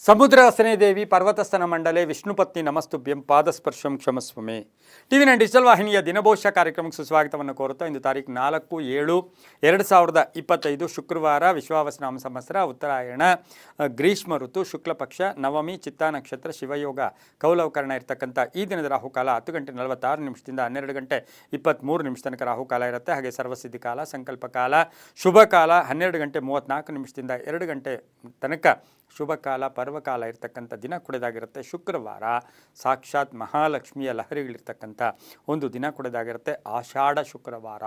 ಸಮುದ್ರಹಸನೆ ದೇವಿ ಪರ್ವತಸ್ಥನ ಮಂಡಲೆ ವಿಷ್ಣುಪತ್ನಿ ನಮಸ್ತುಭ್ಯಂ ಪಾದಸ್ಪರ್ಶಂ ಕ್ಷಮಸ್ವಮೆ. TV nine digital ವಾಹಿನಿಯ ದಿನಭವಿಷ್ಯ ಕಾರ್ಯಕ್ರಮಕ್ಕೆ ಸುಸ್ವಾಗತವನ್ನು ಕೋರುತ್ತಾ ಇಂದು ತಾರೀಕು 4/7/2025 ಶುಕ್ರವಾರ ವಿಶ್ವಾವಸನಾಮ ಸಂವತ್ಸರ ಉತ್ತರಾಯಣ ಗ್ರೀಷ್ಮ ಋತು ಶುಕ್ಲ ಪಕ್ಷ ನವಮಿ ಚಿತ್ತಾ ನಕ್ಷತ್ರ ಶಿವಯೋಗ ಕೌಲವಕರಣ ಇರತಕ್ಕಂಥ ಈ ದಿನದ ರಾಹುಕಾಲ 10:46 ನಿಮಿಷದಿಂದ 12:23 ತನಕ ರಾಹುಕಾಲ ಇರುತ್ತೆ. ಹಾಗೆ ಸರ್ವಸಿದ್ಧಿ ಕಾಲ ಸಂಕಲ್ಪ ಕಾಲ ಶುಭ ಕಾಲ 12:34 ನಿಮಿಷದಿಂದ 2 ಗಂಟೆ ತನಕ ಶುಭ ಕಾಲ ಪರ್ವಕಾಲ ಇರ್ತಕ್ಕಂಥ ದಿನ ಕುಡೆದಾಗಿರುತ್ತೆ. ಶುಕ್ರವಾರ ಸಾಕ್ಷಾತ್ ಮಹಾಲಕ್ಷ್ಮಿಯ ಲಹರಿಗಳಿರ್ತಕ್ಕಂಥ ಒಂದು ದಿನ ಕುಡೆದಾಗಿರುತ್ತೆ. ಆಷಾಢ ಶುಕ್ರವಾರ.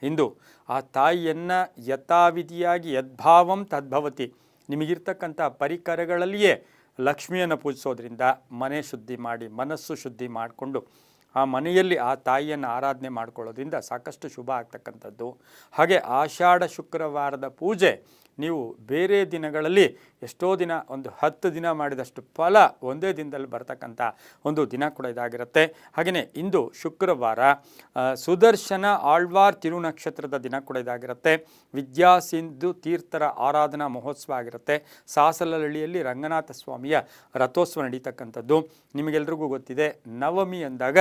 ಇಂದು ಆ ತಾಯಿಯನ್ನು ಯಥಾವಿಧಿಯಾಗಿ ಯದ್ಭಾವಂ ತದ್ಭವತಿ, ನಿಮಗಿರ್ತಕ್ಕಂಥ ಪರಿಕರಗಳಲ್ಲಿಯೇ ಲಕ್ಷ್ಮಿಯನ್ನು ಪೂಜಿಸೋದ್ರಿಂದ ಮನೆ ಶುದ್ಧಿ ಮಾಡಿ ಮನಸ್ಸು ಶುದ್ಧಿ ಮಾಡಿಕೊಂಡು ಆ ಮನೆಯಲ್ಲಿ ಆ ತಾಯಿಯನ್ನು ಆರಾಧನೆ ಮಾಡ್ಕೊಳ್ಳೋದ್ರಿಂದ ಸಾಕಷ್ಟು ಶುಭ ಆಗ್ತಕ್ಕಂಥದ್ದು. ಹಾಗೆ ಆಷಾಢ ಶುಕ್ರವಾರದ ಪೂಜೆ ನೀವು ಬೇರೆ ದಿನಗಳಲ್ಲಿ ಎಷ್ಟೋ ದಿನ ಒಂದು 10 ದಿನ ಮಾಡಿದಷ್ಟು ಫಲ ಒಂದೇ ದಿನದಲ್ಲಿ ಬರ್ತಕ್ಕಂಥ ಒಂದು ದಿನ ಕೂಡ ಇದಾಗಿರುತ್ತೆ. ಹಾಗೆಯೇ ಇಂದು ಶುಕ್ರವಾರ ಸುದರ್ಶನ ಆಳ್ವಾರ್ ತಿರುನಕ್ಷತ್ರದ ದಿನ ಕೂಡ ಇದಾಗಿರುತ್ತೆ. ವಿದ್ಯಾಸಿಂಧು ತೀರ್ಥರ ಆರಾಧನಾ ಮಹೋತ್ಸವ ಆಗಿರುತ್ತೆ. ಸಾಸಲಹಳ್ಳಿಯಲ್ಲಿ ರಂಗನಾಥ ಸ್ವಾಮಿಯ ರಥೋತ್ಸವ ನಡೀತಕ್ಕಂಥದ್ದು. ನಿಮಗೆಲ್ರಿಗೂ ಗೊತ್ತಿದೆ, ನವಮಿ ಅಂದಾಗ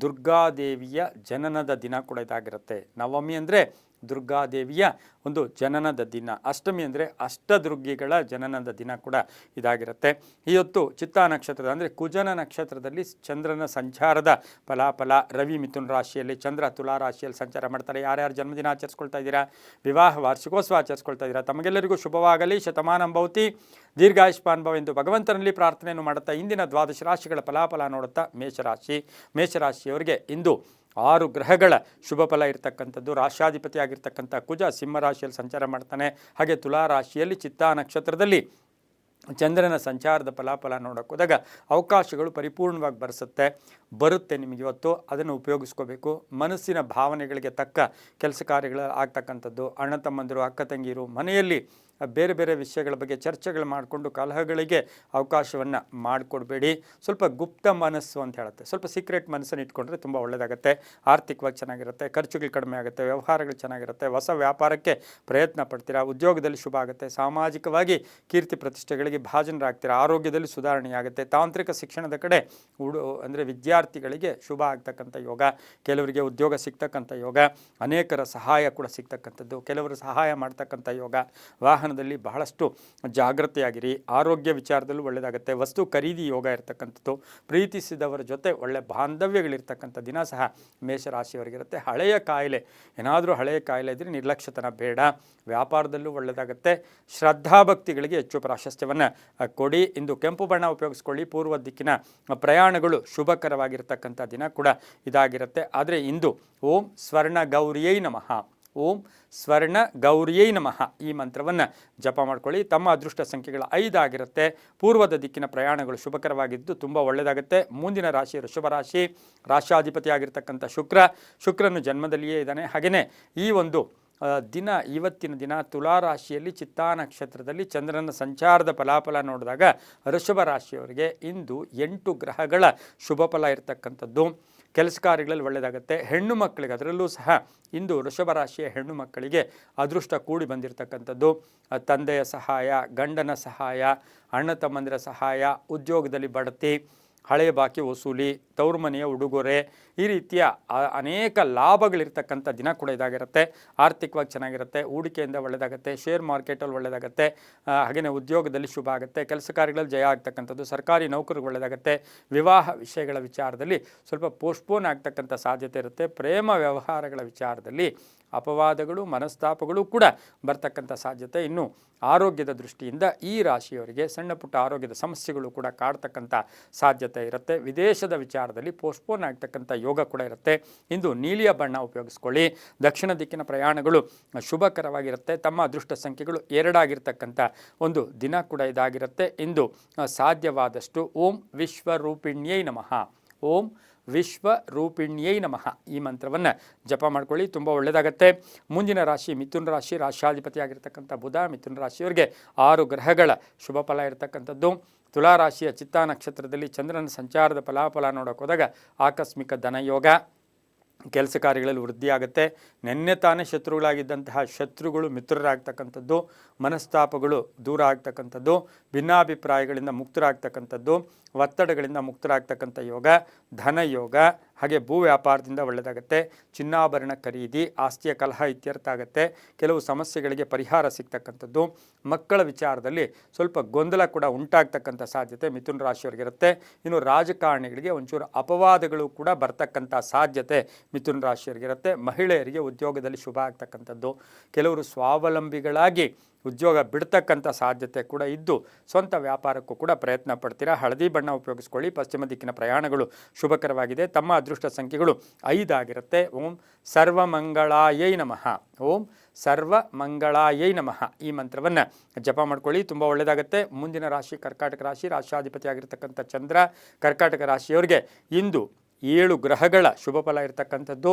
ದುರ್ಗಾದೇವಿಯ ಜನನದ ದಿನ ಕೂಡ ಇದಾಗಿರುತ್ತೆ. ನವಮಿ ಅಂದರೆ ದುರ್ಗಾದೇವಿಯ ಒಂದು ಜನನದ ದಿನ, ಅಷ್ಟಮಿ ಅಂದರೆ ಅಷ್ಟದುರ್ಗಿಗಳ ಜನನದ ದಿನ ಕೂಡ ಇದಾಗಿರುತ್ತೆ. ಇವತ್ತು ಚಿತ್ತಾ ನಕ್ಷತ್ರದ ಅಂದರೆ ಕುಜನ ನಕ್ಷತ್ರದಲ್ಲಿ ಚಂದ್ರನ ಸಂಚಾರದ ಫಲಾಫಲ. ರವಿ ಮಿಥುನ ರಾಶಿಯಲ್ಲಿ, ಚಂದ್ರ ತುಲಾ ರಾಶಿಯಲ್ಲಿ ಸಂಚಾರ ಮಾಡ್ತಾರೆ. ಯಾರ್ಯಾರು ಜನ್ಮದಿನ ಆಚರಿಸ್ಕೊಳ್ತಾ ಇದ್ದೀರಾ, ವಿವಾಹ ವಾರ್ಷಿಕೋತ್ಸವ ಆಚರಿಸ್ಕೊಳ್ತಾ ಇದ್ದೀರಾ, ತಮಗೆಲ್ಲರಿಗೂ ಶುಭವಾಗಲಿ, ಶತಮಾನಂ ಭವತಿ, ದೀರ್ಘಾಯುಷ್ಮಾನ್ ಭವ ಎಂದು ಭಗವಂತನಲ್ಲಿ ಪ್ರಾರ್ಥನೆಯನ್ನು ಮಾಡುತ್ತಾ ಇಂದಿನ 12 ರಾಶಿಗಳ ಫಲಾಫಲ ನೋಡುತ್ತಾ ಮೇಷರಾಶಿಯವರಿಗೆ ಇಂದು 6 ಗ್ರಹಗಳ ಶುಭ ಫಲ ಇರತಕ್ಕಂಥದ್ದು. ರಾಶ್ಯಾಧಿಪತಿ ಆಗಿರ್ತಕ್ಕಂಥ ಕುಜ ಸಿಂಹರಾಶಿಯಲ್ಲಿ ಸಂಚಾರ ಮಾಡ್ತಾನೆ. ಹಾಗೆ ತುಲಾ ರಾಶಿಯಲ್ಲಿ ಚಿತ್ತಾ ನಕ್ಷತ್ರದಲ್ಲಿ ಚಂದ್ರನ ಸಂಚಾರದ ಫಲಾಫಲ ನೋಡೋಕೆ ಹೋದಾಗ ಅವಕಾಶಗಳು ಪರಿಪೂರ್ಣವಾಗಿ ಬರುತ್ತೆ ನಿಮಗೆ. ಇವತ್ತು ಅದನ್ನು ಉಪಯೋಗಿಸ್ಕೋಬೇಕು. ಮನಸ್ಸಿನ ಭಾವನೆಗಳಿಗೆ ತಕ್ಕ ಕೆಲಸ ಕಾರ್ಯಗಳು ಆಗ್ತಕ್ಕಂಥದ್ದು. ಅಣ್ಣ ತಮ್ಮಂದಿರು ಅಕ್ಕ ತಂಗಿರು ಮನೆಯಲ್ಲಿ ಬೇರೆ ಬೇರೆ ವಿಷಯಗಳ ಬಗ್ಗೆ ಚರ್ಚೆಗಳು ಮಾಡಿಕೊಂಡು ಕಲಹಗಳಿಗೆ ಅವಕಾಶವನ್ನು ಮಾಡಿಕೊಡ್ಬೇಡಿ. ಸ್ವಲ್ಪ ಗುಪ್ತ ಮನಸ್ಸು ಅಂತ ಹೇಳುತ್ತೆ. ಸ್ವಲ್ಪ ಸೀಕ್ರೆಟ್ ಮನಸ್ಸನ್ನು ಇಟ್ಕೊಂಡ್ರೆ ತುಂಬ ಒಳ್ಳೆಯದಾಗುತ್ತೆ. ಆರ್ಥಿಕವಾಗಿ ಚೆನ್ನಾಗಿರುತ್ತೆ, ಖರ್ಚುಗಳು ಕಡಿಮೆ ಆಗುತ್ತೆ, ವ್ಯವಹಾರಗಳು ಚೆನ್ನಾಗಿರುತ್ತೆ, ಹೊಸ ವ್ಯಾಪಾರಕ್ಕೆ ಪ್ರಯತ್ನ ಪಡ್ತೀರಾ, ಉದ್ಯೋಗದಲ್ಲಿ ಶುಭ ಆಗುತ್ತೆ, ಸಾಮಾಜಿಕವಾಗಿ ಕೀರ್ತಿ ಪ್ರತಿಷ್ಠೆಗಳಿಗೆ ಭಾಜನರಾಗ್ತೀರಾ, ಆರೋಗ್ಯದಲ್ಲಿ ಸುಧಾರಣೆ ಆಗುತ್ತೆ, ತಾಂತ್ರಿಕ ಶಿಕ್ಷಣದ ಕಡೆ ಅಂದರೆ ವಿದ್ಯಾರ್ಥಿಗಳಿಗೆ ಶುಭ ಆಗ್ತಕ್ಕಂಥ ಯೋಗ, ಕೆಲವರಿಗೆ ಉದ್ಯೋಗ ಸಿಗ್ತಕ್ಕಂಥ ಯೋಗ, ಅನೇಕರ ಸಹಾಯ ಕೂಡ ಸಿಗ್ತಕ್ಕಂಥದ್ದು, ಕೆಲವರು ಸಹಾಯ ಮಾಡ್ತಕ್ಕಂಥ ಯೋಗ, ವಾಹನದಲ್ಲಿ ಬಹಳಷ್ಟು ಜಾಗೃತೆಯಾಗಿರಿ, ಆರೋಗ್ಯ ವಿಚಾರದಲ್ಲೂ ಒಳ್ಳೆಯದಾಗುತ್ತೆ, ವಸ್ತು ಖರೀದಿ ಯೋಗ ಇರತಕ್ಕಂಥದ್ದು, ಪ್ರೀತಿಸಿದವರ ಜೊತೆ ಒಳ್ಳೆ ಬಾಂಧವ್ಯಗಳಿರ್ತಕ್ಕಂಥ ದಿನ ಸಹ ಮೇಷರಾಶಿಯವರಿಗಿರುತ್ತೆ. ಏನಾದರೂ ಹಳೆಯ ಕಾಯಿಲೆ ಇದ್ದರೆ ನಿರ್ಲಕ್ಷ್ಯತನ ಬೇಡ. ವ್ಯಾಪಾರದಲ್ಲೂ ಒಳ್ಳೆಯದಾಗುತ್ತೆ. ಶ್ರದ್ಧಾಭಕ್ತಿಗಳಿಗೆ ಹೆಚ್ಚು ಪ್ರಾಶಸ್ತ್ಯವನ್ನು ಕೊಡಿ. ಇಂದು ಕೆಂಪು ಬಣ್ಣ ಉಪಯೋಗಿಸ್ಕೊಳ್ಳಿ. ಪೂರ್ವ ದಿಕ್ಕಿನ ಪ್ರಯಾಣಗಳು ಶುಭಕರವಾಗಿರ್ತಕ್ಕಂಥ ದಿನ ಕೂಡ ಇದಾಗಿರುತ್ತೆ. ಆದರೆ ಇಂದು ಓಂ ಸ್ವರ್ಣ ಗೌರಿಯೈ ನಮಃ, ಓಂ ಸ್ವರ್ಣ ಗೌರಿಯೈ ನಮಃ ಈ ಮಂತ್ರವನ್ನು ಜಪ ಮಾಡ್ಕೊಳ್ಳಿ. ತಮ್ಮ ಅದೃಷ್ಟ ಸಂಖ್ಯೆಗಳು 5 ಆಗಿರುತ್ತೆ. ಪೂರ್ವದ ದಿಕ್ಕಿನ ಪ್ರಯಾಣಗಳು ಶುಭಕರವಾಗಿದ್ದು ತುಂಬ ಒಳ್ಳೆಯದಾಗುತ್ತೆ. ಮುಂದಿನ ರಾಶಿ ವೃಷಭ ರಾಶಿ. ರಾಶ್ಯಾಧಿಪತಿ ಆಗಿರ್ತಕ್ಕಂಥ ಶುಕ್ರನು ಜನ್ಮದಲ್ಲಿಯೇ ಇದ್ದಾನೆ. ಹಾಗೆಯೇ ಈ ಒಂದು ಇವತ್ತಿನ ದಿನ ತುಲಾ ರಾಶಿಯಲ್ಲಿ ಚಿತ್ತಾ ನಕ್ಷತ್ರದಲ್ಲಿ ಚಂದ್ರನ ಸಂಚಾರದ ಫಲಾಫಲ ನೋಡಿದಾಗ ವೃಷಭ ರಾಶಿಯವರಿಗೆ ಇಂದು 8 ಗ್ರಹಗಳ ಶುಭ ಫಲ ಇರತಕ್ಕಂಥದ್ದು. ಕೆಲಸ ಕಾರ್ಯಗಳಲ್ಲಿ ಒಳ್ಳೆಯದಾಗುತ್ತೆ. ಹೆಣ್ಣು ಮಕ್ಕಳಿಗೆ ಅದರಲ್ಲೂ ಸಹ ಇಂದು ವೃಷಭ ರಾಶಿಯ ಹೆಣ್ಣು ಮಕ್ಕಳಿಗೆ ಅದೃಷ್ಟ ಕೂಡಿ ಬಂದಿರತಕ್ಕಂಥದ್ದು. ತಂದೆಯ ಸಹಾಯ, ಗಂಡನ ಸಹಾಯ, ಅಣ್ಣ ತಮ್ಮಂದಿರ ಸಹಾಯ, ಉದ್ಯೋಗದಲ್ಲಿ ಬಡ್ತಿ, ಹಳೆಯ ಬಾಕಿ ವಸೂಲಿ, ತವರು ಮನೆಯ ಉಡುಗೊರೆ, ಈ ರೀತಿಯ ಅನೇಕ ಲಾಭಗಳಿರ್ತಕ್ಕಂಥ ದಿನ ಕೂಡ ಇದಾಗಿರುತ್ತೆ. ಆರ್ಥಿಕವಾಗಿ ಚೆನ್ನಾಗಿರುತ್ತೆ. ಹೂಡಿಕೆಯಿಂದ ಒಳ್ಳೆಯದಾಗುತ್ತೆ. ಶೇರ್ ಮಾರ್ಕೆಟಲ್ಲಿ ಒಳ್ಳೆಯದಾಗುತ್ತೆ. ಹಾಗೆಯೇ ಉದ್ಯೋಗದಲ್ಲಿ ಶುಭ ಆಗುತ್ತೆ. ಕೆಲಸ ಕಾರ್ಯಗಳಲ್ಲಿ ಜಯ ಆಗ್ತಕ್ಕಂಥದ್ದು. ಸರ್ಕಾರಿ ನೌಕರಿಗೆ ಒಳ್ಳೆಯದಾಗುತ್ತೆ. ವಿವಾಹ ವಿಷಯಗಳ ವಿಚಾರದಲ್ಲಿ ಸ್ವಲ್ಪ ಪೋಸ್ಟ್ಪೋನ್ ಆಗ್ತಕ್ಕಂಥ ಸಾಧ್ಯತೆ ಇರುತ್ತೆ. ಪ್ರೇಮ ವ್ಯವಹಾರಗಳ ವಿಚಾರದಲ್ಲಿ ಅಪವಾದಗಳು ಮನಸ್ತಾಪಗಳು ಕೂಡ ಬರ್ತಕ್ಕಂಥ ಸಾಧ್ಯತೆ. ಇನ್ನು ಆರೋಗ್ಯದ ದೃಷ್ಟಿಯಿಂದ ಈ ರಾಶಿಯವರಿಗೆ ಸಣ್ಣ ಪುಟ್ಟ ಆರೋಗ್ಯದ ಸಮಸ್ಯೆಗಳು ಕೂಡ ಕಾಡ್ತಕ್ಕಂಥ ಸಾಧ್ಯತೆ ಇರುತ್ತೆ. ವಿದೇಶದ ವಿಚಾರದಲ್ಲಿ ಪೋಸ್ಟ್ಪೋನ್ ಆಗ್ತಕ್ಕಂಥ ಯೋಗ ಕೂಡ ಇರುತ್ತೆ. ಇಂದು ನೀಲಿಯ ಬಣ್ಣ ಉಪಯೋಗಿಸ್ಕೊಳ್ಳಿ. ದಕ್ಷಿಣ ದಿಕ್ಕಿನ ಪ್ರಯಾಣಗಳು ಶುಭಕರವಾಗಿರುತ್ತೆ. ತಮ್ಮ ಅದೃಷ್ಟ ಸಂಖ್ಯೆಗಳು 2 ಆಗಿರ್ತಕ್ಕಂಥ ಒಂದು ದಿನ ಕೂಡ ಇದಾಗಿರುತ್ತೆ. ಇಂದು ಸಾಧ್ಯವಾದಷ್ಟು ಓಂ ವಿಶ್ವರೂಪಿಣ್ಯೈ ನಮಃ, ಓಂ ವಿಶ್ವರೂಪಿಣ್ಯೈ ನಮಃ ಈ ಮಂತ್ರವನ್ನು ಜಪ ಮಾಡ್ಕೊಳ್ಳಿ. ತುಂಬ ಒಳ್ಳೆಯದಾಗತ್ತೆ. ಮುಂದಿನ ರಾಶಿ ಮಿಥುನ ರಾಶಿ. ರಾಶ್ಯಾಧಿಪತಿ ಆಗಿರ್ತಕ್ಕಂಥ ಬುಧ ಮಿಥುನ ರಾಶಿಯವರಿಗೆ 6 ಗ್ರಹಗಳ ಶುಭ ಫಲ ಇರತಕ್ಕಂಥದ್ದು. ತುಲಾ ರಾಶಿಯ ಚಿತ್ತಾ ನಕ್ಷತ್ರದಲ್ಲಿ ಚಂದ್ರನ ಸಂಚಾರದ ಫಲಾಫಲ ನೋಡೋಕೆ ಹೋದಾಗ ಆಕಸ್ಮಿಕ ಧನಯೋಗ, ಕೆಲಸ ಕಾರ್ಯಗಳಲ್ಲಿ ವೃದ್ಧಿಯಾಗುತ್ತೆ. ನಿನ್ನೆ ತಾನೇ ಶತ್ರುಗಳಾಗಿದ್ದಂತಹ ಶತ್ರುಗಳು ಮಿತ್ರರಾಗ್ತಕ್ಕಂಥದ್ದು, ಮನಸ್ತಾಪಗಳು ದೂರ ಆಗ್ತಕ್ಕಂಥದ್ದು, ಭಿನ್ನಾಭಿಪ್ರಾಯಗಳಿಂದ ಮುಕ್ತರಾಗ್ತಕ್ಕಂಥದ್ದು, ಒತ್ತಡಗಳಿಂದ ಮುಕ್ತರಾಗ್ತಕ್ಕಂಥ ಯೋಗ, ಧನ ಯೋಗ, ಹಾಗೆ ಭೂ ವ್ಯಾಪಾರದಿಂದ ಒಳ್ಳೆಯದಾಗುತ್ತೆ. ಚಿನ್ನಾಭರಣ ಖರೀದಿ, ಆಸ್ತಿಯ ಕಲಹ ಇತ್ಯರ್ಥ ಆಗುತ್ತೆ. ಕೆಲವು ಸಮಸ್ಯೆಗಳಿಗೆ ಪರಿಹಾರ ಸಿಗ್ತಕ್ಕಂಥದ್ದು. ಮಕ್ಕಳ ವಿಚಾರದಲ್ಲಿ ಸ್ವಲ್ಪ ಗೊಂದಲ ಕೂಡ ಉಂಟಾಗ್ತಕ್ಕಂಥ ಸಾಧ್ಯತೆ ಮಿಥುನ ರಾಶಿಯವರಿಗಿರುತ್ತೆ. ಇನ್ನು ರಾಜಕಾರಣಿಗಳಿಗೆ ಒಂಚೂರು ಅಪವಾದಗಳು ಕೂಡ ಬರ್ತಕ್ಕಂಥ ಸಾಧ್ಯತೆ ಮಿಥುನ ರಾಶಿಯವರಿಗಿರುತ್ತೆ. ಮಹಿಳೆಯರಿಗೆ ಉದ್ಯೋಗದಲ್ಲಿ ಶುಭ ಆಗ್ತಕ್ಕಂಥದ್ದು. ಕೆಲವರು ಸ್ವಾವಲಂಬಿಗಳಾಗಿ ಉದ್ಯೋಗ ಬಿಡ್ತಕ್ಕಂಥ ಸಾಧ್ಯತೆ ಕೂಡ ಇದ್ದು ಸ್ವಂತ ವ್ಯಾಪಾರಕ್ಕೂ ಕೂಡ ಪ್ರಯತ್ನ ಪಡ್ತೀರಾ. ಹಳದಿ ಬಣ್ಣ ಉಪಯೋಗಿಸ್ಕೊಳ್ಳಿ. ಪಶ್ಚಿಮ ದಿಕ್ಕಿನ ಪ್ರಯಾಣಗಳು ಶುಭಕರವಾಗಿದೆ. ತಮ್ಮ ಅದೃಷ್ಟ ಸಂಖ್ಯೆಗಳು 5 ಆಗಿರುತ್ತೆ. ಓಂ ಸರ್ವಮಂಗಳಾಯೈ ನಮಃ. ಓಂ ಸರ್ವಮಂಗಳಾಯೈ ನಮಃ ಈ ಮಂತ್ರವನ್ನು ಜಪ ಮಾಡ್ಕೊಳ್ಳಿ, ತುಂಬ ಒಳ್ಳೆಯದಾಗುತ್ತೆ. ಮುಂದಿನ ರಾಶಿ ಕರ್ಕಾಟಕ ರಾಶಿ. ರಾಶಾಧಿಪತಿ ಆಗಿರ್ತಕ್ಕಂಥ ಚಂದ್ರ ಕರ್ಕಾಟಕ ರಾಶಿಯವರಿಗೆ ಇಂದು 7 ಗ್ರಹಗಳ ಶುಭ ಫಲ ಇರತಕ್ಕಂಥದ್ದು.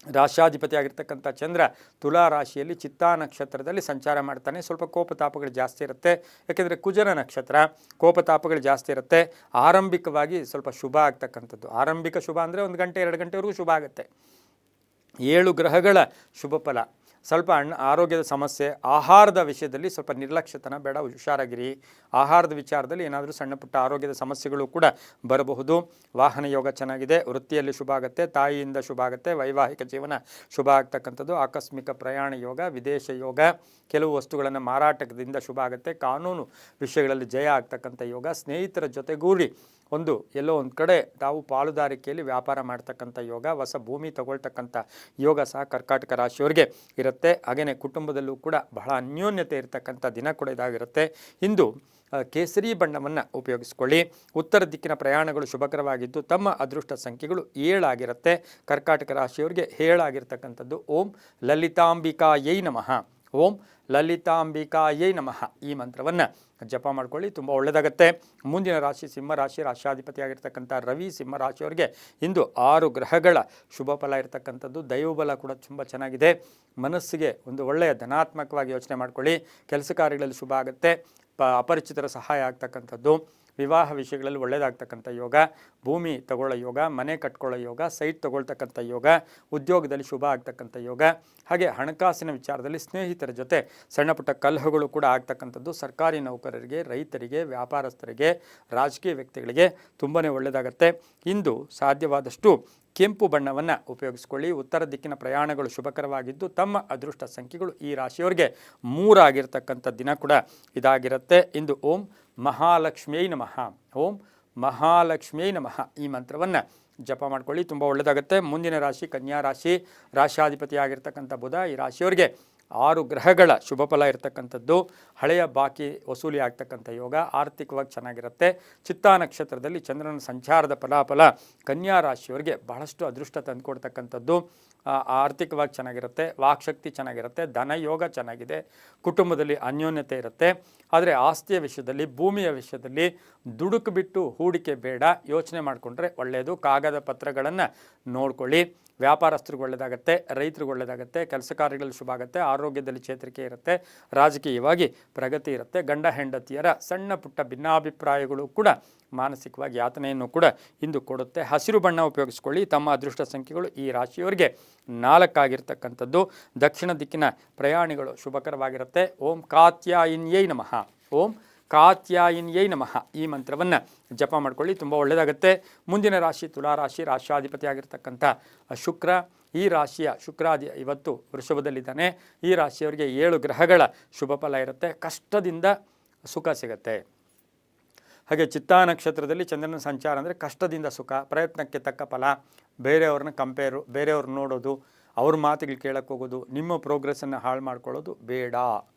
ರಾಶಾಧಿಪತಿ ಆಗಿರ್ತಕ್ಕಂಥ ಚಂದ್ರ ತುಲಾ ರಾಶಿಯಲ್ಲಿ ಚಿತ್ತಾ ನಕ್ಷತ್ರದಲ್ಲಿ ಸಂಚಾರ ಮಾಡ್ತಾನೆ. ಸ್ವಲ್ಪ ಕೋಪತಾಪಗಳು ಜಾಸ್ತಿ ಇರುತ್ತೆ, ಯಾಕೆಂದರೆ ಕುಜನ ನಕ್ಷತ್ರ, ಕೋಪತಾಪಗಳು ಜಾಸ್ತಿ ಇರುತ್ತೆ. ಆರಂಭಿಕವಾಗಿ ಸ್ವಲ್ಪ ಶುಭ ಆಗ್ತಕ್ಕಂಥದ್ದು. ಆರಂಭಿಕ ಶುಭ ಅಂದರೆ 1 ಗಂಟೆ 2 ಗಂಟೆವರೆಗೂ ಶುಭ ಆಗುತ್ತೆ. 7 ಗ್ರಹಗಳ ಶುಭ ಫಲ. ಸ್ವಲ್ಪ ಆರೋಗ್ಯದ ಸಮಸ್ಯೆ, ಆಹಾರದ ವಿಷಯದಲ್ಲಿ ಸ್ವಲ್ಪ ನಿರ್ಲಕ್ಷ್ಯತನ ಬೇಡ, ಹುಷಾರಾಗಿರಿ. ಆಹಾರದ ವಿಚಾರದಲ್ಲಿ ಏನಾದರೂ ಸಣ್ಣ ಪುಟ್ಟ ಆರೋಗ್ಯದ ಸಮಸ್ಯೆಗಳು ಕೂಡ ಬರಬಹುದು. ವಾಹನ ಯೋಗ ಚೆನ್ನಾಗಿದೆ. ವೃತ್ತಿಯಲ್ಲಿ ಶುಭ ಆಗುತ್ತೆ. ತಾಯಿಯಿಂದ ಶುಭ ಆಗುತ್ತೆ. ವೈವಾಹಿಕ ಜೀವನ ಶುಭ ಆಗ್ತಕ್ಕಂಥದ್ದು. ಆಕಸ್ಮಿಕ ಪ್ರಯಾಣ ಯೋಗ, ವಿದೇಶ ಯೋಗ, ಕೆಲವು ವಸ್ತುಗಳನ್ನು ಮಾರಾಟದಿಂದ ಶುಭ ಆಗುತ್ತೆ. ಕಾನೂನು ವಿಷಯಗಳಲ್ಲಿ ಜಯ ಆಗ್ತಕ್ಕಂಥ ಯೋಗ. ಸ್ನೇಹಿತರ ಜೊತೆಗೂಡಿ ಎಲ್ಲೋ ಒಂದು ಕಡೆ ತಾವು ಪಾಲುದಾರಿಕೆಯಲ್ಲಿ ವ್ಯಾಪಾರ ಮಾಡ್ತಕ್ಕಂಥ ಯೋಗ. ಹೊಸ ಭೂಮಿ ತಗೊಳ್ತಕ್ಕಂಥ ಯೋಗ ಸಹ ಕರ್ಕಾಟಕ ರಾಶಿಯವರಿಗೆ ಇರುತ್ತೆ. ಹಾಗೆಯೇ ಕುಟುಂಬದಲ್ಲೂ ಕೂಡ ಬಹಳ ಅನ್ಯೋನ್ಯತೆ ಇರತಕ್ಕಂಥ ದಿನ ಕೂಡ ಇದಾಗಿರುತ್ತೆ. ಇಂದು ಕೇಸರಿ ಬಣ್ಣವನ್ನು ಉಪಯೋಗಿಸ್ಕೊಳ್ಳಿ. ಉತ್ತರ ದಿಕ್ಕಿನ ಪ್ರಯಾಣಗಳು ಶುಭಕರವಾಗಿದ್ದು ತಮ್ಮ ಅದೃಷ್ಟ ಸಂಖ್ಯೆಗಳು 7 ಆಗಿರುತ್ತೆ. ಕರ್ಕಾಟಕ ರಾಶಿಯವರಿಗೆ 7 ಆಗಿರ್ತಕ್ಕಂಥದ್ದು. ಓಂ ಲಲಿತಾಂಬಿಕಾಯೈ ನಮಃ. ಓಂ ಲಲಿತಾಂಬಿಕಾಯೈ ನಮಃ ಈ ಮಂತ್ರವನ್ನು ಜಪ ಮಾಡ್ಕೊಳ್ಳಿ, ತುಂಬ ಒಳ್ಳೆಯದಾಗುತ್ತೆ. ಮುಂದಿನ ರಾಶಿ ಸಿಂಹರಾಶಿ. ರಾಶಾಧಿಪತಿ ಆಗಿರ್ತಕ್ಕಂಥ ರವಿ ಸಿಂಹರಾಶಿಯವರಿಗೆ ಇಂದು 6 ಗ್ರಹಗಳ ಶುಭ ಫಲ ಇರತಕ್ಕಂಥದ್ದು. ದೈವಬಲ ಕೂಡ ತುಂಬ ಚೆನ್ನಾಗಿದೆ. ಮನಸ್ಸಿಗೆ ಒಂದು ಒಳ್ಳೆಯ ಧನಾತ್ಮಕವಾಗಿ ಯೋಚನೆ ಮಾಡ್ಕೊಳ್ಳಿ. ಕೆಲಸ ಕಾರ್ಯಗಳಲ್ಲಿ ಶುಭ ಆಗುತ್ತೆ. ಅಪರಿಚಿತರ ಸಹಾಯ ಆಗ್ತಕ್ಕಂಥದ್ದು. ವಿವಾಹ ವಿಷಯಗಳಲ್ಲಿ ಒಳ್ಳೆಯದಾಗ್ತಕ್ಕಂಥ ಯೋಗ. ಭೂಮಿ ತಗೊಳ್ಳೋ ಯೋಗ, ಮನೆ ಕಟ್ಕೊಳ್ಳೋ ಯೋಗ, ಸೈಟ್ ತಗೊಳ್ತಕ್ಕಂಥ ಯೋಗ, ಉದ್ಯೋಗದಲ್ಲಿ ಶುಭ ಆಗ್ತಕ್ಕಂಥ ಯೋಗ. ಹಾಗೆ ಹಣಕಾಸಿನ ವಿಚಾರದಲ್ಲಿ ಸ್ನೇಹಿತರ ಜೊತೆ ಸಣ್ಣ ಪುಟ್ಟ ಕಲಹಗಳು ಕೂಡ ಆಗ್ತಕ್ಕಂಥದ್ದು. ಸರ್ಕಾರಿ ನೌಕರರಿಗೆ, ರೈತರಿಗೆ, ವ್ಯಾಪಾರಸ್ಥರಿಗೆ, ರಾಜಕೀಯ ವ್ಯಕ್ತಿಗಳಿಗೆ ತುಂಬಾ ಒಳ್ಳೆಯದಾಗತ್ತೆ. ಇಂದು ಸಾಧ್ಯವಾದಷ್ಟು ಕೆಂಪು ಬಣ್ಣವನ್ನು ಉಪಯೋಗಿಸ್ಕೊಳ್ಳಿ. ಉತ್ತರ ದಿಕ್ಕಿನ ಪ್ರಯಾಣಗಳು ಶುಭಕರವಾಗಿದ್ದು ತಮ್ಮ ಅದೃಷ್ಟ ಸಂಖ್ಯೆಗಳು ಈ ರಾಶಿಯವರಿಗೆ 3 ಆಗಿರ್ತಕ್ಕಂಥ ದಿನ ಕೂಡ ಇದಾಗಿರುತ್ತೆ. ಇಂದು ಓಂ ಮಹಾಲಕ್ಷ್ಮಿಯೈ ನಮಃ. ಓಂ ಮಹಾಲಕ್ಷ್ಮಿಯೈ ನಮಃ ಈ ಮಂತ್ರವನ್ನು ಜಪ ಮಾಡ್ಕೊಳ್ಳಿ, ತುಂಬ ಒಳ್ಳೆಯದಾಗುತ್ತೆ. ಮುಂದಿನ ರಾಶಿ ಕನ್ಯಾ ರಾಶಿ. ರಾಶಾಧಿಪತಿ ಆಗಿರ್ತಕ್ಕಂಥ ಬುಧ ಈ ರಾಶಿಯವರಿಗೆ 6 ಗ್ರಹಗಳ ಶುಭ ಫಲ ಇರತಕ್ಕಂಥದ್ದು. ಹಳೆಯ ಬಾಕಿ ವಸೂಲಿ ಆಗ್ತಕ್ಕಂಥ ಯೋಗ. ಆರ್ಥಿಕವಾಗಿ ಚೆನ್ನಾಗಿರುತ್ತೆ. ಚಿತ್ತಾ ನಕ್ಷತ್ರದಲ್ಲಿ ಚಂದ್ರನ ಸಂಚಾರದ ಫಲಾಫಲ ಕನ್ಯಾ ರಾಶಿಯವರಿಗೆ ಬಹಳಷ್ಟು ಅದೃಷ್ಟ ತಂದುಕೊಡ್ತಕ್ಕಂಥದ್ದು. ಆರ್ಥಿಕವಾಗಿ ಚೆನ್ನಾಗಿರುತ್ತೆ. ವಾಕ್ಶಕ್ತಿ ಚೆನ್ನಾಗಿರುತ್ತೆ. ಧನ ಯೋಗ ಚೆನ್ನಾಗಿದೆ. ಕುಟುಂಬದಲ್ಲಿ ಅನ್ಯೋನ್ಯತೆ ಇರುತ್ತೆ. ಆದರೆ ಆಸ್ತಿಯ ವಿಷಯದಲ್ಲಿ, ಭೂಮಿಯ ವಿಷಯದಲ್ಲಿ ದುಡುಕು ಬಿಟ್ಟು ಹೂಡಿಕೆ ಬೇಡ, ಯೋಚನೆ ಮಾಡಿಕೊಂಡ್ರೆ ಒಳ್ಳೆಯದು. ಕಾಗದ ಪತ್ರಗಳನ್ನು ನೋಡ್ಕೊಳ್ಳಿ. ವ್ಯಾಪಾರಸ್ಥರಿಗೆ ಒಳ್ಳೆಯದಾಗುತ್ತೆ. ರೈತರಿಗೆ ಒಳ್ಳೆಯದಾಗುತ್ತೆ. ಕೆಲಸ ಕಾರ್ಯಗಳಲ್ಲಿ ಶುಭ ಆಗುತ್ತೆ. ಆರೋಗ್ಯದಲ್ಲಿ ಚೇತರಿಕೆ ಇರುತ್ತೆ. ರಾಜಕೀಯವಾಗಿ ಪ್ರಗತಿ ಇರುತ್ತೆ. ಗಂಡ ಹೆಂಡತಿಯರ ಸಣ್ಣ ಪುಟ್ಟ ಭಿನ್ನಾಭಿಪ್ರಾಯಗಳು ಕೂಡ ಮಾನಸಿಕವಾಗಿ ಯಾತನೆಯನ್ನು ಕೂಡ ಇಂದು ಕೊಡುತ್ತೆ. ಹಸಿರು ಬಣ್ಣ ಉಪಯೋಗಿಸ್ಕೊಳ್ಳಿ. ತಮ್ಮ ಅದೃಷ್ಟ ಸಂಖ್ಯೆಗಳು ಈ ರಾಶಿಯವರಿಗೆ 4 ಆಗಿರ್ತಕ್ಕಂಥದ್ದು. ದಕ್ಷಿಣ ದಿಕ್ಕಿನ ಪ್ರಯಾಣಿಗಳು ಶುಭಕರವಾಗಿರುತ್ತೆ. ಓಂ ಕಾತ್ಯಾಯಿನ್ಯೈ ನಮಃ. ಓಂ ಕಾತ್ಯಾಯಿನ್ಯೈ ನಮಃ ಈ ಮಂತ್ರವನ್ನು ಜಪ ಮಾಡ್ಕೊಳ್ಳಿ, ತುಂಬ ಒಳ್ಳೆಯದಾಗುತ್ತೆ. ಮುಂದಿನ ರಾಶಿ ತುಲಾರಾಶಿ. ರಾಶಾಧಿಪತಿ ಆಗಿರ್ತಕ್ಕಂಥ ಶುಕ್ರ ಈ ರಾಶಿಯ ಶುಕ್ರಾದಿ ಇವತ್ತು ವೃಷಭದಲ್ಲಿದ್ದಾನೆ. ಈ ರಾಶಿಯವರಿಗೆ 7 ಗ್ರಹಗಳ ಶುಭ ಫಲ ಇರುತ್ತೆ. ಕಷ್ಟದಿಂದ ಸುಖ ಸಿಗುತ್ತೆ. ಹಾಗೆ ಚಿತ್ತಾ ನಕ್ಷತ್ರದಲ್ಲಿ ಚಂದ್ರನ ಸಂಚಾರ ಅಂದರೆ ಕಷ್ಟದಿಂದ ಸುಖ, ಪ್ರಯತ್ನಕ್ಕೆ ತಕ್ಕ ಫಲ. ಬೇರೆಯವ್ರನ್ನ ಬೇರೆಯವ್ರನ್ನ ನೋಡೋದು, ಅವ್ರ ಮಾತುಗಳು ಕೇಳಕ್ಕೆ ಹೋಗೋದು, ನಿಮ್ಮ ಪ್ರೋಗ್ರೆಸ್ಸನ್ನು ಹಾಳು ಮಾಡ್ಕೊಳ್ಳೋದು ಬೇಡ.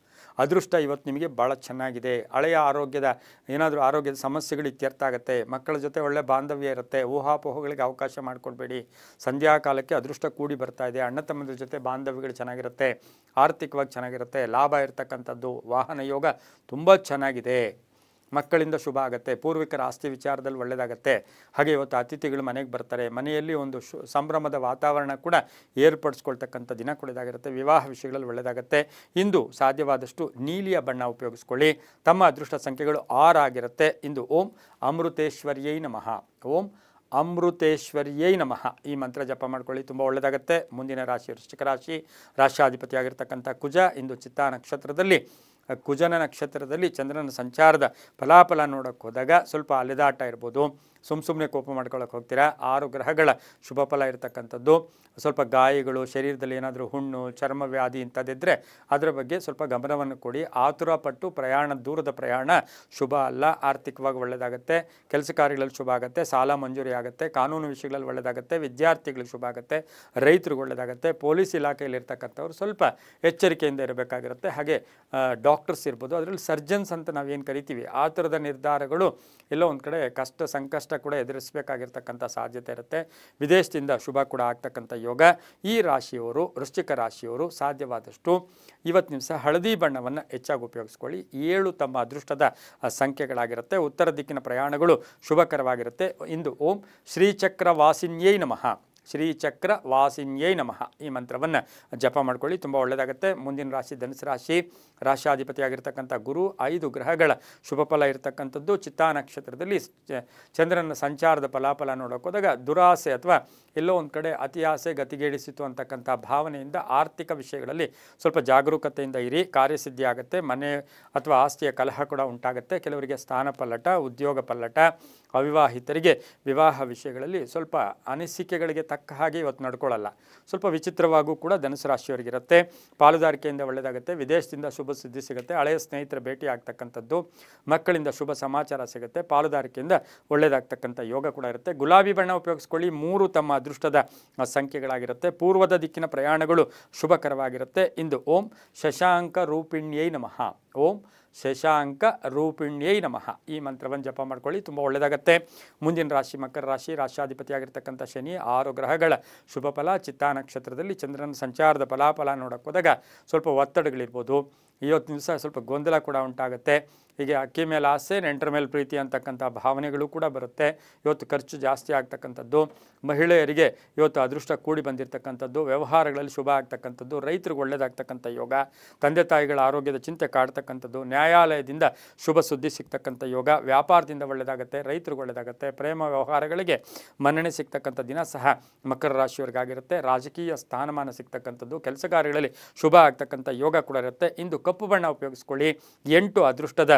ಅದೃಷ್ಟ ಇವತ್ತು ನಿಮಗೆ ಭಾಳ ಚೆನ್ನಾಗಿದೆ. ಹಳೆಯ ಏನಾದರೂ ಆರೋಗ್ಯದ ಸಮಸ್ಯೆಗಳು ಇತ್ಯರ್ಥ ಆಗುತ್ತೆ. ಮಕ್ಕಳ ಜೊತೆ ಒಳ್ಳೆ ಬಾಂಧವ್ಯ ಇರುತ್ತೆ. ಊಹಾಪೋಹಗಳಿಗೆ ಅವಕಾಶ ಮಾಡಿಕೊಡ್ಬೇಡಿ. ಸಂಧ್ಯಾ ಕಾಲಕ್ಕೆ ಅದೃಷ್ಟ ಕೂಡಿ ಬರ್ತಾ ಇದೆ. ಅಣ್ಣ ತಮ್ಮಂದ್ರ ಜೊತೆ ಬಾಂಧವ್ಯಗಳು ಚೆನ್ನಾಗಿರುತ್ತೆ. ಆರ್ಥಿಕವಾಗಿ ಚೆನ್ನಾಗಿರುತ್ತೆ. ಲಾಭ ಇರತಕ್ಕಂಥದ್ದು. ವಾಹನ ಯೋಗ ತುಂಬ ಚೆನ್ನಾಗಿದೆ. ಮಕ್ಕಳಿಂದ ಶುಭ ಆಗುತ್ತೆ. ಪೂರ್ವಿಕರ ಆಸ್ತಿ ವಿಚಾರದಲ್ಲಿ ಒಳ್ಳೆಯದಾಗತ್ತೆ. ಹಾಗೆ ಇವತ್ತು ಅತಿಥಿಗಳು ಮನೆಗೆ ಬರ್ತಾರೆ. ಮನೆಯಲ್ಲಿ ಒಂದು ಸಂಭ್ರಮದ ವಾತಾವರಣ ಕೂಡ ಏರ್ಪಡಿಸ್ಕೊಳ್ತಕ್ಕಂಥ ದಿನ ಕೂಡ ಇದಾಗಿರುತ್ತೆ. ವಿವಾಹ ವಿಷಯಗಳಲ್ಲಿ ಒಳ್ಳೆಯದಾಗುತ್ತೆ. ಇಂದು ಸಾಧ್ಯವಾದಷ್ಟು ನೀಲಿಯ ಬಣ್ಣ ಉಪಯೋಗಿಸ್ಕೊಳ್ಳಿ. ತಮ್ಮ ಅದೃಷ್ಟ ಸಂಖ್ಯೆಗಳು 6 ಆಗಿರುತ್ತೆ. ಇಂದು ಓಂ ಅಮೃತೇಶ್ವರ್ಯೈ ನಮಃ. ಓಂ ಅಮೃತೇಶ್ವರಿಯೈ ನಮಃ ಈ ಮಂತ್ರ ಜಪ ಮಾಡ್ಕೊಳ್ಳಿ, ತುಂಬ ಒಳ್ಳೆಯದಾಗುತ್ತೆ. ಮುಂದಿನ ರಾಶಿ ವೃಶ್ಚಿಕ ರಾಶಿ, ರಾಶ್ಯಾಧಿಪತಿಯಾಗಿರ್ತಕ್ಕಂಥ ಕುಜ. ಇಂದು ಚಿತ್ತಾ ನಕ್ಷತ್ರದಲ್ಲಿ ಕುಜನ ನಕ್ಷತ್ರದಲ್ಲಿ ಚಂದ್ರನ ಸಂಚಾರದ ಫಲಾಫಲ ನೋಡೋಕ್ಕೆ ಹೋದಾಗ ಸ್ವಲ್ಪ ಅಲೆದಾಟ ಇರ್ಬೋದು, ಸುಮ್ಮನೆ ಕೋಪ ಮಾಡ್ಕೊಳ್ಳೋಕೆ ಹೋಗ್ತೀರಾ. 6 ಗ್ರಹಗಳ ಶುಭ ಫಲ ಇರತಕ್ಕಂಥದ್ದು. ಸ್ವಲ್ಪ ಗಾಯಗಳು, ಶರೀರದಲ್ಲಿ ಏನಾದರೂ ಹುಣ್ಣು, ಚರ್ಮ ವ್ಯಾಧಿ ಇಂಥದ್ದಿದ್ದರೆ ಅದರ ಬಗ್ಗೆ ಸ್ವಲ್ಪ ಗಮನವನ್ನು ಕೊಡಿ. ಆತುರ ಪಟ್ಟು ದೂರದ ಪ್ರಯಾಣ ಶುಭ ಅಲ್ಲ. ಆರ್ಥಿಕವಾಗಿ ಒಳ್ಳೆಯದಾಗುತ್ತೆ, ಕೆಲಸ ಕಾರ್ಯಗಳಲ್ಲಿ ಶುಭ ಆಗುತ್ತೆ, ಸಾಲ ಮಂಜೂರಿ ಆಗುತ್ತೆ, ಕಾನೂನು ವಿಷಯಗಳಲ್ಲಿ ಒಳ್ಳೆಯದಾಗುತ್ತೆ, ವಿದ್ಯಾರ್ಥಿಗಳಿಗೆ ಶುಭ ಆಗುತ್ತೆ, ರೈತರಿಗೆ ಒಳ್ಳೆಯದಾಗುತ್ತೆ, ಪೊಲೀಸ್ ಇಲಾಖೆಯಲ್ಲಿ ಇರ್ತಕ್ಕಂಥವ್ರು ಸ್ವಲ್ಪ ಎಚ್ಚರಿಕೆಯಿಂದ ಇರಬೇಕಾಗಿರುತ್ತೆ. ಹಾಗೆ ಡಾಕ್ಟರ್ಸ್ ಇರ್ಬೋದು, ಅದರಲ್ಲಿ ಸರ್ಜನ್ಸ್ ಅಂತ ನಾವೇನು ಕರಿತೀವಿ, ಆ ಥರದ ನಿರ್ಧಾರಗಳು ಎಲ್ಲೋ ಒಂದು ಕಡೆ ಸಂಕಷ್ಟ ಕೂಡ ಎದುರಿಸಬೇಕಾಗಿರ್ತಕ್ಕಂಥ ಸಾಧ್ಯತೆ ಇರುತ್ತೆ. ವಿದೇಶದಿಂದ ಶುಭ ಕೂಡ ಆಗ್ತಕ್ಕಂಥ ಯೋಗ. ಈ ರಾಶಿಯವರು, ವೃಶ್ಚಿಕ ರಾಶಿಯವರು ಸಾಧ್ಯವಾದಷ್ಟು ಇವತ್ತು ದಿವಸ ಹಳದಿ ಬಣ್ಣವನ್ನು ಹೆಚ್ಚಾಗಿ ಉಪಯೋಗಿಸ್ಕೊಳ್ಳಿ. 7 ತಮ್ಮ ಅದೃಷ್ಟದ ಸಂಖ್ಯೆಗಳಾಗಿರುತ್ತೆ. ಉತ್ತರ ದಿಕ್ಕಿನ ಪ್ರಯಾಣಗಳು ಶುಭಕರವಾಗಿರುತ್ತೆ. ಇಂದು ಓಂ ಶ್ರೀಚಕ್ರ ವಾಸಿನ್ಯೈ ನಮಃ, ಶ್ರೀಚಕ್ರ ವಾಸಿನ್ಯೈ ನಮಃ ಈ ಮಂತ್ರವನ್ನು ಜಪ ಮಾಡ್ಕೊಳ್ಳಿ, ತುಂಬ ಒಳ್ಳೆಯದಾಗುತ್ತೆ. ಮುಂದಿನ ರಾಶಿ ಧನುಸು ರಾಶಿ, ರಾಶ್ಯಾಧಿಪತಿಯಾಗಿರ್ತಕ್ಕಂಥ ಗುರು. 5 ಗ್ರಹಗಳ ಶುಭ ಫಲ ಇರತಕ್ಕಂಥದ್ದು. ಚಿತ್ತಾ ನಕ್ಷತ್ರದಲ್ಲಿ ಚಂದ್ರನ ಸಂಚಾರದ ಫಲಾಫಲ ನೋಡೋಕೆ ಹೋದಾಗ ದುರಾಸೆ ಅಥವಾ ಎಲ್ಲೋ ಒಂದು ಕಡೆ ಅತಿ ಆಸೆ ಗತಿಗೇಡಿಸಿತು ಅಂತಕ್ಕಂಥ ಭಾವನೆಯಿಂದ ಆರ್ಥಿಕ ವಿಷಯಗಳಲ್ಲಿ ಸ್ವಲ್ಪ ಜಾಗರೂಕತೆಯಿಂದ ಇರಿ. ಕಾರ್ಯಸಿದ್ಧಿ ಆಗುತ್ತೆ. ಮನೆ ಅಥವಾ ಆಸ್ತಿಯ ಕಲಹ ಕೂಡ ಉಂಟಾಗುತ್ತೆ. ಕೆಲವರಿಗೆ ಸ್ಥಾನ ಪಲ್ಲಟ, ಉದ್ಯೋಗ ಪಲ್ಲಟ, ಅವಿವಾಹಿತರಿಗೆ ವಿವಾಹ ವಿಷಯಗಳಲ್ಲಿ ಸ್ವಲ್ಪ ಅನಿಸಿಕೆಗಳಿಗೆ ತಕ್ಕ ಹಾಗೆ ಇವತ್ತು ನಡ್ಕೊಳ್ಳಲ್ಲ. ಸ್ವಲ್ಪ ವಿಚಿತ್ರವಾಗೂ ಕೂಡ ಧನುಸು ರಾಶಿಯವರಿಗಿರುತ್ತೆ. ಪಾಲುದಾರಿಕೆಯಿಂದ ಒಳ್ಳೆಯದಾಗುತ್ತೆ. ವಿದೇಶದಿಂದ ಶುಭ ಸುದ್ದಿ ಸಿಗುತ್ತೆ. ಹಳೆಯ ಸ್ನೇಹಿತರ ಭೇಟಿ ಆಗ್ತಕ್ಕಂಥದ್ದು, ಮಕ್ಕಳಿಂದ ಶುಭ ಸಮಾಚಾರ ಸಿಗುತ್ತೆ. ಪಾಲುದಾರಿಕೆಯಿಂದ ಒಳ್ಳೆಯದಾಗ್ತಕ್ಕಂಥ ಯೋಗ ಕೂಡ ಇರುತ್ತೆ. ಗುಲಾಬಿ ಬಣ್ಣ ಉಪಯೋಗಿಸ್ಕೊಳ್ಳಿ. 3 ತಮ್ಮ ಅದೃಷ್ಟದ ಸಂಖ್ಯೆಗಳಾಗಿರುತ್ತೆ. ಪೂರ್ವದ ದಿಕ್ಕಿನ ಪ್ರಯಾಣಗಳು ಶುಭಕರವಾಗಿರುತ್ತೆ. ಇಂದು ಓಂ ಶಶಾಂಕ ರೂಪಿಣ್ಯೈ ನಮಃ, ಓಂ ಶಶಾಂಕ ರೂಪಿಣ್ಯೈ ನಮಃ ಈ ಮಂತ್ರವನ್ನು ಜಪ ಮಾಡ್ಕೊಳ್ಳಿ, ತುಂಬ ಒಳ್ಳೆಯದಾಗತ್ತೆ. ಮುಂದಿನ ರಾಶಿ ಮಕರ ರಾಶಿ, ರಾಶ್ಯಾಧಿಪತಿಯಾಗಿರ್ತಕ್ಕಂಥ ಶನಿ. 6 ಗ್ರಹಗಳ ಶುಭ ಫಲ. ಚಿತ್ತಾ ನಕ್ಷತ್ರದಲ್ಲಿ ಚಂದ್ರನ ಸಂಚಾರದ ಫಲಾಫಲ ನೋಡೋಕೆ ಹೋದಾಗ ಸ್ವಲ್ಪ ಒತ್ತಡಗಳಿರ್ಬೋದು. ಇವತ್ತು ದಿವಸ ಸ್ವಲ್ಪ ಗೊಂದಲ ಕೂಡ ಉಂಟಾಗುತ್ತೆ. ಹೀಗೆ ಅಕ್ಕಿ ಮೇಲೆ ಆಸೆ, ನೆಂಟರ ಮೇಲೆ ಪ್ರೀತಿ ಅಂತಕ್ಕಂಥ ಭಾವನೆಗಳು ಕೂಡ ಬರುತ್ತೆ. ಇವತ್ತು ಖರ್ಚು ಜಾಸ್ತಿ ಆಗ್ತಕ್ಕಂಥದ್ದು. ಮಹಿಳೆಯರಿಗೆ ಇವತ್ತು ಅದೃಷ್ಟ ಕೂಡಿ ಬಂದಿರತಕ್ಕಂಥದ್ದು. ವ್ಯವಹಾರಗಳಲ್ಲಿ ಶುಭ ಆಗ್ತಕ್ಕಂಥದ್ದು. ರೈತರಿಗೆ ಒಳ್ಳೆಯದಾಗ್ತಕ್ಕಂಥ ಯೋಗ. ತಂದೆ ತಾಯಿಗಳ ಆರೋಗ್ಯದ ಚಿಂತೆ ಕಾಡ್ತಕ್ಕಂಥದ್ದು. ನ್ಯಾಯಾಲಯದಿಂದ ಶುಭ ಸುದ್ದಿ ಸಿಗ್ತಕ್ಕಂಥ ಯೋಗ. ವ್ಯಾಪಾರದಿಂದ ಒಳ್ಳೆಯದಾಗುತ್ತೆ, ರೈತರಿಗೆ ಒಳ್ಳೆಯದಾಗುತ್ತೆ. ಪ್ರೇಮ ವ್ಯವಹಾರಗಳಿಗೆ ಮನ್ನಣೆ ಸಿಗ್ತಕ್ಕಂಥ ದಿನ ಸಹ ಮಕರ ರಾಶಿಯವರಿಗಾಗಿರುತ್ತೆ. ರಾಜಕೀಯ ಸ್ಥಾನಮಾನ ಸಿಗ್ತಕ್ಕಂಥದ್ದು, ಕೆಲಸ ಕಾರ್ಯಗಳಲ್ಲಿ ಶುಭ ಆಗ್ತಕ್ಕಂಥ ಯೋಗ ಕೂಡ ಇರುತ್ತೆ. ಇಂದು ಕಪ್ಪು ಬಣ್ಣ ಉಪಯೋಗಿಸ್ಕೊಳ್ಳಿ. 8 ಅದೃಷ್ಟದ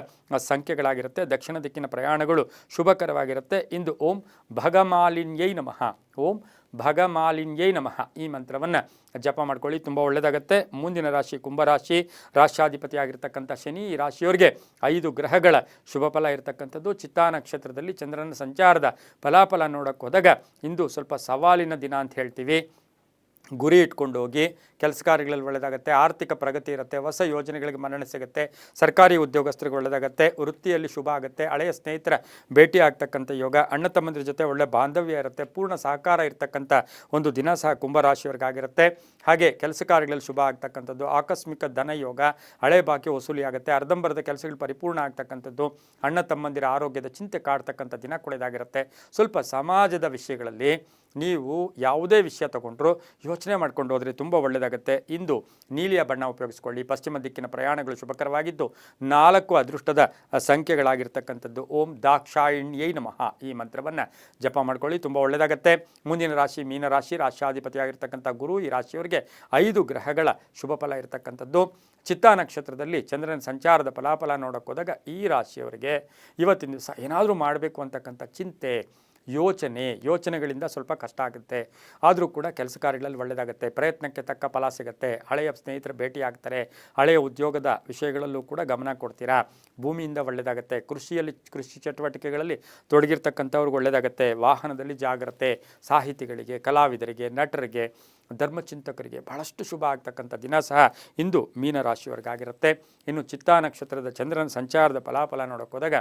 ಸಂಖ್ಯೆಗಳಾಗಿರುತ್ತೆ. ದಕ್ಷಿಣ ದಿಕ್ಕಿನ ಪ್ರಯಾಣಗಳು ಶುಭಕರವಾಗಿರುತ್ತೆ. ಇಂದು ಓಂ ಭಗಮಾಲಿನ್ಯೈ ನಮಃ, ಓಂ ಭಗಮಾಲಿನ್ಯೈ ನಮಃ ಈ ಮಂತ್ರವನ್ನು ಜಪ ಮಾಡ್ಕೊಳ್ಳಿ, ತುಂಬ ಒಳ್ಳೆಯದಾಗುತ್ತೆ. ಮುಂದಿನ ರಾಶಿ ಕುಂಭರಾಶಿ, ರಾಶ್ಯಾಧಿಪತಿಯಾಗಿರ್ತಕ್ಕಂಥ ಶನಿ. ಈ ರಾಶಿಯವರಿಗೆ 5 ಗ್ರಹಗಳ ಶುಭ ಫಲ ಇರತಕ್ಕಂಥದ್ದು. ಚಿತ್ತಾ ನಕ್ಷತ್ರದಲ್ಲಿ ಚಂದ್ರನ ಸಂಚಾರದ ಫಲಾಫಲ ನೋಡೋಕ್ಕೆ ಹೋದಾಗ ಇಂದು ಸ್ವಲ್ಪ ಸವಾಲಿನ ದಿನ ಅಂತ ಹೇಳ್ತೀವಿ. ಗುರಿ ಇಟ್ಕೊಂಡು ಹೋಗಿ, ಕೆಲಸ ಕಾರ್ಯಗಳಲ್ಲಿ ಒಳ್ಳೆಯದಾಗುತ್ತೆ. ಆರ್ಥಿಕ ಪ್ರಗತಿ ಇರುತ್ತೆ. ಹೊಸ ಯೋಜನೆಗಳಿಗೆ ಮನ್ನಣೆ ಸಿಗುತ್ತೆ. ಸರ್ಕಾರಿ ಉದ್ಯೋಗಸ್ಥರಿಗೆ ಒಳ್ಳೆಯದಾಗುತ್ತೆ. ವೃತ್ತಿಯಲ್ಲಿ ಶುಭ ಆಗುತ್ತೆ. ಹಳೆಯ ಸ್ನೇಹಿತರ ಭೇಟಿ ಆಗ್ತಕ್ಕಂಥ ಯೋಗ. ಅಣ್ಣ ತಮ್ಮಂದಿರ ಜೊತೆ ಒಳ್ಳೆ ಬಾಂಧವ್ಯ ಇರುತ್ತೆ. ಪೂರ್ಣ ಸಹಕಾರ ಇರ್ತಕ್ಕಂಥ ಒಂದು ದಿನ ಸಹ ಕುಂಭರಾಶಿಯವರಿಗಾಗಿರುತ್ತೆ. ಹಾಗೆ ಕೆಲಸ ಕಾರ್ಯಗಳಲ್ಲಿ ಶುಭ ಆಗ್ತಕ್ಕಂಥದ್ದು. ಆಕಸ್ಮಿಕ ಧನ ಯೋಗ. ಹಳೆ ಬಾಕಿ ವಸೂಲಿ ಆಗುತ್ತೆ. ಅರ್ಧಂಬರ್ಧ ಕೆಲಸಗಳು ಪರಿಪೂರ್ಣ ಆಗ್ತಕ್ಕಂಥದ್ದು. ಅಣ್ಣ ತಮ್ಮಂದಿರ ಆರೋಗ್ಯದ ಚಿಂತೆ ಕಾಡ್ತಕ್ಕಂಥ ದಿನ ಕೂಡ ಇದಾಗಿರುತ್ತೆ. ಸ್ವಲ್ಪ ಸಮಾಜದ ವಿಷಯಗಳಲ್ಲಿ ನೀವು ಯಾವುದೇ ವಿಷಯ ತಗೊಂಡ್ರು ಯೋಚನೆ ಮಾಡ್ಕೊಂಡು ಹೋದರೆ ತುಂಬ ಒಳ್ಳೆಯದಾಗುತ್ತೆ. ಇಂದು ನೀಲಿಯ ಬಣ್ಣ ಉಪಯೋಗಿಸ್ಕೊಳ್ಳಿ. ಪಶ್ಚಿಮ ದಿಕ್ಕಿನ ಪ್ರಯಾಣಗಳು ಶುಭಕರವಾಗಿದ್ದು 4 ಅದೃಷ್ಟದ ಸಂಖ್ಯೆಗಳಾಗಿರ್ತಕ್ಕಂಥದ್ದು. ಓಂ ದಾಕ್ಷಾಯಿಣ್ಯೈ ನಮಃ ಈ ಮಂತ್ರವನ್ನು ಜಪ ಮಾಡ್ಕೊಳ್ಳಿ, ತುಂಬ ಒಳ್ಳೆಯದಾಗುತ್ತೆ. ಮುಂದಿನ ರಾಶಿ ಮೀನರಾಶಿ, ರಾಶ್ಯಾಧಿಪತಿಯಾಗಿರ್ತಕ್ಕಂಥ ಗುರು. ಈ ರಾಶಿಯವರಿಗೆ 5 ಗ್ರಹಗಳ ಶುಭ ಫಲ ಇರತಕ್ಕಂಥದ್ದು. ಚಿತ್ತಾ ನಕ್ಷತ್ರದಲ್ಲಿ ಚಂದ್ರನ ಸಂಚಾರದ ಫಲಾಫಲ ನೋಡೋಕೆ ಹೋದಾಗ ಈ ರಾಶಿಯವರಿಗೆ ಇವತ್ತಿನ ದಿವಸ ಏನಾದರೂ ಮಾಡಬೇಕು ಅಂತಕ್ಕಂಥ ಚಿಂತೆ, ಯೋಚನೆಗಳಿಂದ ಸ್ವಲ್ಪ ಕಷ್ಟ ಆಗುತ್ತೆ. ಆದರೂ ಕೂಡ ಕೆಲಸ ಕಾರ್ಯಗಳಲ್ಲಿ ಒಳ್ಳೆಯದಾಗುತ್ತೆ. ಪ್ರಯತ್ನಕ್ಕೆ ತಕ್ಕ ಫಲ ಸಿಗುತ್ತೆ. ಹಳೆಯ ಸ್ನೇಹಿತರ ಭೇಟಿ ಆಗ್ತಾರೆ. ಹಳೆಯ ಉದ್ಯೋಗದ ವಿಷಯಗಳಲ್ಲೂ ಕೂಡ ಗಮನ ಕೊಡ್ತೀರಾ. ಭೂಮಿಯಿಂದ ಒಳ್ಳೆಯದಾಗುತ್ತೆ. ಕೃಷಿ ಚಟುವಟಿಕೆಗಳಲ್ಲಿ ತೊಡಗಿರ್ತಕ್ಕಂಥವ್ರಿಗೆ ಒಳ್ಳೆಯದಾಗುತ್ತೆ. ವಾಹನದಲ್ಲಿ ಜಾಗ್ರತೆ. ಸಾಹಿತಿಗಳಿಗೆ, ಕಲಾವಿದರಿಗೆ, ನಟರಿಗೆ, ಧರ್ಮಚಿಂತಕರಿಗೆ ಬಹಳಷ್ಟು ಶುಭ ಆಗ್ತಕ್ಕಂಥ ದಿನ ಸಹ ಇಂದು ಮೀನರಾಶಿಯವರಿಗಾಗಿರುತ್ತೆ. ಇನ್ನು ಚಿತ್ತಾ ನಕ್ಷತ್ರದ ಚಂದ್ರನ ಸಂಚಾರದ ಫಲಾಫಲ ನೋಡೋಕೆ ಹೋದಾಗ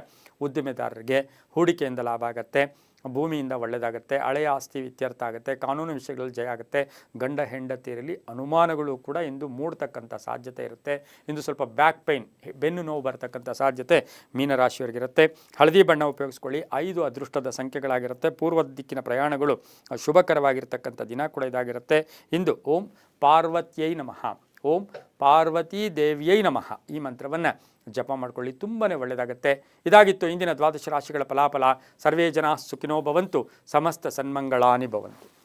ಉದ್ದಿಮೆದಾರರಿಗೆ ಹೂಡಿಕೆಯಿಂದ ಲಾಭ ಆಗುತ್ತೆ. ಭೂಮಿಯಿಂದ ಒಳ್ಳೆಯದಾಗುತ್ತೆ. ಹಳೆಯ ಆಸ್ತಿ ಇತ್ಯರ್ಥ ಆಗುತ್ತೆ. ಕಾನೂನು ವಿಷಯಗಳಲ್ಲಿ ಜಯ ಆಗುತ್ತೆ. ಗಂಡ ಹೆಂಡತಿಯರಲ್ಲಿ ಅನುಮಾನಗಳು ಕೂಡ ಇಂದು ಮೂಡ್ತಕ್ಕಂಥ ಸಾಧ್ಯತೆ ಇರುತ್ತೆ. ಇಂದು ಸ್ವಲ್ಪ ಬ್ಯಾಕ್ ಪೈನ್, ಬೆನ್ನು ನೋವು ಬರ್ತಕ್ಕಂಥ ಸಾಧ್ಯತೆ ಮೀನರಾಶಿಯವರಿಗಿರುತ್ತೆ. ಹಳದಿ ಬಣ್ಣ ಉಪಯೋಗಿಸ್ಕೊಳ್ಳಿ. 5 ಅದೃಷ್ಟದ ಸಂಖ್ಯೆಗಳಾಗಿರುತ್ತೆ. ಪೂರ್ವ ದಿಕ್ಕಿನ ಪ್ರಯಾಣಗಳು ಶುಭಕರವಾಗಿರ್ತಕ್ಕಂಥ ದಿನ ಕೂಡ ಇದಾಗಿರುತ್ತೆ. ಇಂದು ಓಂ ಪಾರ್ವತ್ಯೈ ನಮಃ, ಓಂ ಪಾರ್ವತೀ ದೇವಿಯೈ ನಮಃ ಈ ಮಂತ್ರವನ್ನು ಜಪ ಮಾಡ್ಕೊಳ್ಳಿ, ತುಂಬಾ ಒಳ್ಳೆಯದಾಗುತ್ತೆ. ಇದಾಗಿತ್ತು ಇಂದಿನ ದ್ವಾದಶ ರಾಶಿಗಳ ಫಲಾಫಲ. ಸರ್ವೇ ಜನ ಸುಖಿನೋ ಭವಂತು, ಸಮಸ್ತ ಸನ್ಮಂಗಳಾನಿ ಭವಂತು.